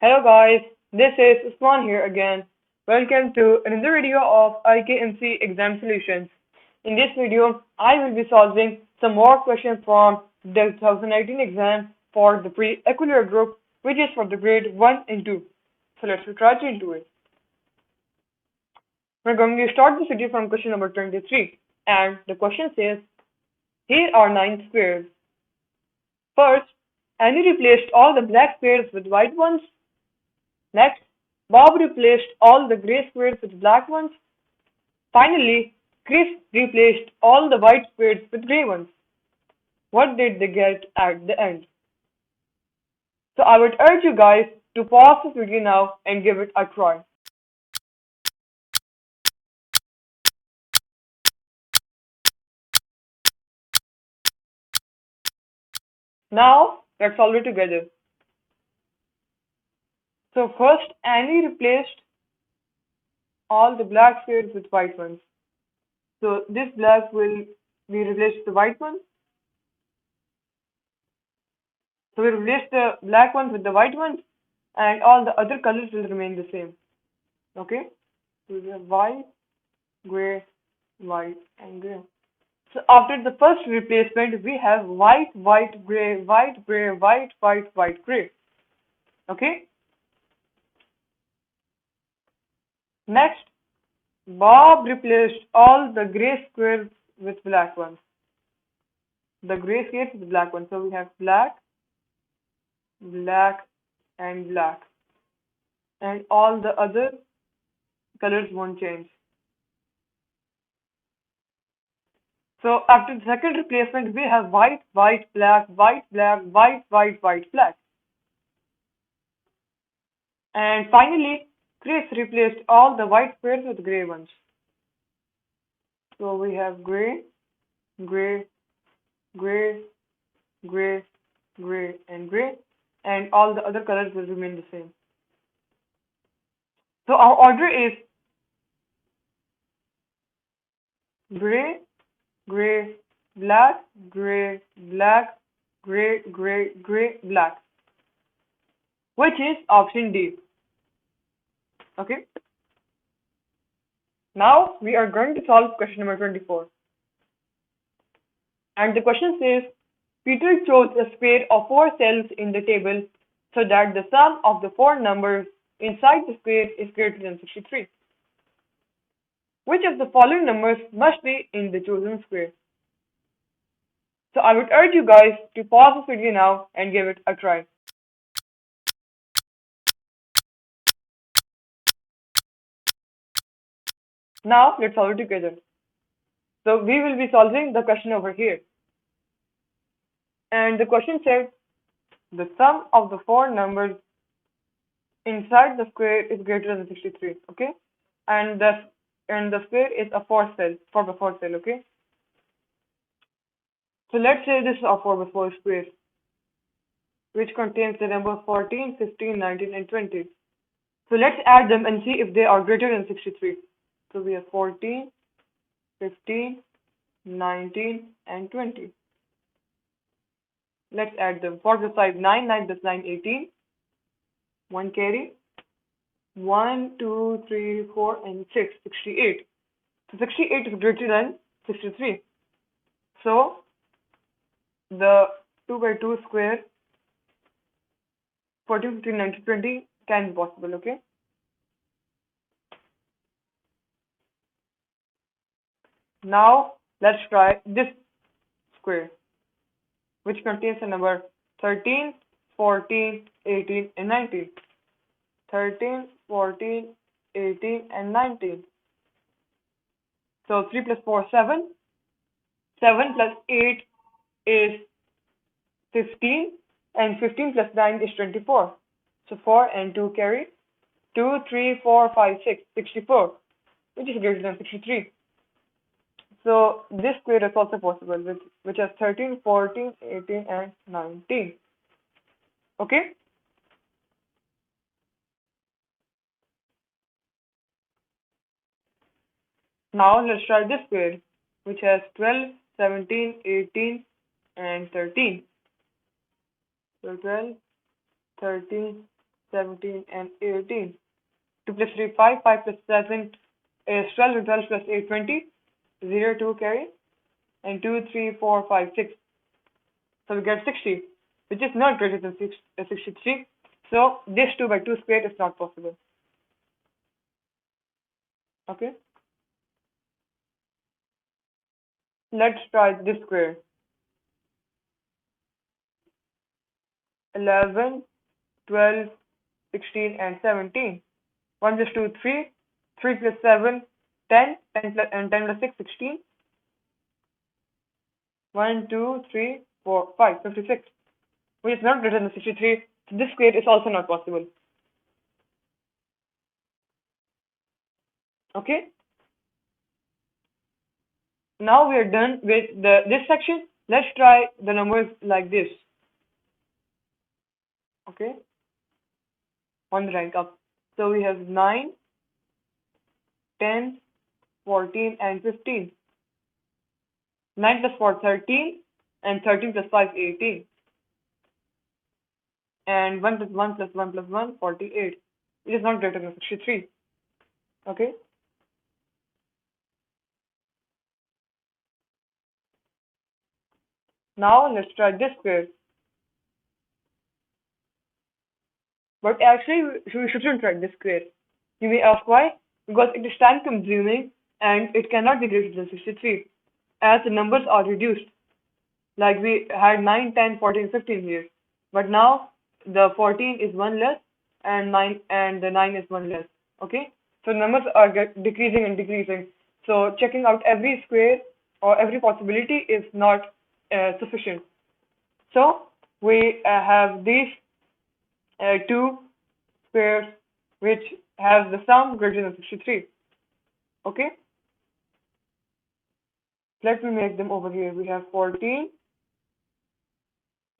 Hello guys, this is Usman here again. Welcome to another video of IKMC exam solutions. In this video, I will be solving some more questions from the 2019 exam for the Pre-Ecolier group, which is for the grade 1 and 2. So let's get right into it. We're going to start this video from question number 23, and the question says, here are 9 squares. First, Annie replaced all the black squares with white ones. Next, Bob replaced all the gray squares with black ones. Finally, Chris replaced all the white squares with gray ones. What did they get at the end? So I would urge you guys to pause this video now and give it a try. Now, let's solve it together. So first, Annie replaced all the black squares with white ones. So this black will be replaced with the white one. So we replace the black ones with the white ones, and all the other colors will remain the same. Okay? So we have white, gray, white, and gray. So after the first replacement, we have white, white, gray, white, gray, white, white, white, gray. Okay? Next, Bob replaced all the gray squares with black ones. The gray squares with black ones. So we have black, black, and black. And all the other colors won't change. So after the second replacement, we have white, white, black, white, black, white, white, white, black. And finally, Chris replaced all the white squares with gray ones. So we have gray, gray, gray, gray, gray, and gray, and all the other colors will remain the same. So our order is gray, gray, black, gray, black, gray, gray, gray, black, which is option D. Okay. Now we are going to solve question number 24. And the question says, Peter chose a square of 4 cells in the table so that the sum of the 4 numbers inside the square is greater than 63. Which of the following numbers must be in the chosen square? So I would urge you guys to pause this video now and give it a try. Now let's solve it together. So we will be solving the question over here. And the question said the sum of the 4 numbers inside the square is greater than 63. Okay? And the square is a 4 cell, 4 by 4 cell, okay? So let's say this is a 4 by 4 square, which contains the number 14, 15, 19, and 20. So let's add them and see if they are greater than 63. So we have 14, 15, 19, and 20. Let's add them. 4 plus 5, 9, 9 plus 9, 18. 1 carry. 1, 2, 3, 4, and 6, 68. So 68 is greater than 63. So the 2 by 2 square, 14, 15, 19, 20 can be possible, okay? Now let's try this square, which contains the number 13, 14, 18, and 19. 13, 14, 18, and 19. So 3 plus 4, 7. 7 plus 8 is 15, and 15 plus 9 is 24. So 4 and 2 carry. 2, 3, 4, 5, 6, 64, which is greater than 63. So this square is also possible, which has 13, 14, 18, and 19. Okay? Now let's try this square, which has 12, 17, 18, and 13. So 12, 13, 17, and 18. 2 plus 3, 5. 5 plus 7 is 12. And 12 plus 8, 20. 0, 2 carry. And 2, 3, 4, 5, 6. So we get 60, which is not greater than 63. So this 2 by 2 squared is not possible. Okay. Let's try this square. 11, 12, 16, and 17. 1 plus 2, 3. 3 plus 7, 10. 10 plus, and 10 plus 6, 16. 1, 2, 3, 4, 5, 56. Which is not greater than 63. So this square is also not possible. Okay. Now we are done with this section. Let's try the numbers like this. Okay. One rank up. So we have 9, 10, 14, and 15. 9 plus 4, 13, and 13 plus 5, 18. And 1 plus 1 plus 1 plus 1, 48. It is not greater than 63. Okay. Now let's try this square. But actually, we shouldn't try this square. You may ask why? Because it is time consuming and it cannot be greater than 63 as the numbers are reduced. Like we had 9, 10, 14, 15 here. But now the 14 is 1 less and the 9 is 1 less. Okay? So numbers are decreasing and decreasing. So checking out every square or every possibility is not sufficient. So we have these two squares which have the sum greater than 63. Okay? Let me make them over here. We have 14,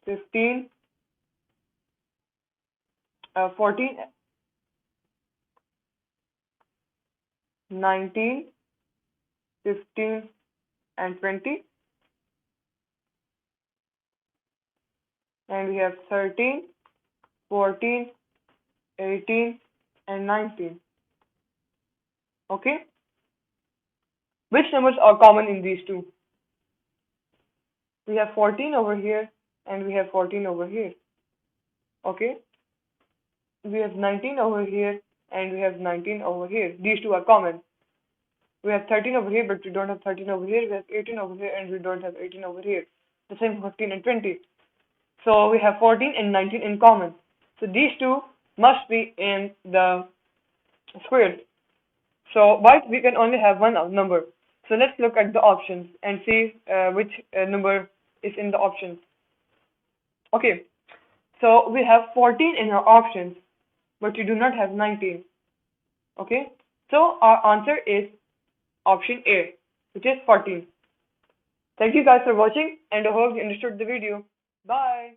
15, 14, 19, 15, and 20. And we have 13, 14, 18, and 19. Okay? Which numbers are common in these two? We have 14 over here and we have 14 over here. Okay? We have 19 over here and we have 19 over here. These two are common. We have 13 over here, but we don't have 13 over here. We have 18 over here and we don't have 18 over here. The same for 15 and 20. So we have 14 and 19 in common. So these two must be in the squared. So, but we can only have one number. So let's look at the options and see which number is in the options. Okay, so we have 14 in our options, but we do not have 19. Okay, so our answer is option A, which is 14. Thank you guys for watching and I hope you understood the video. Bye.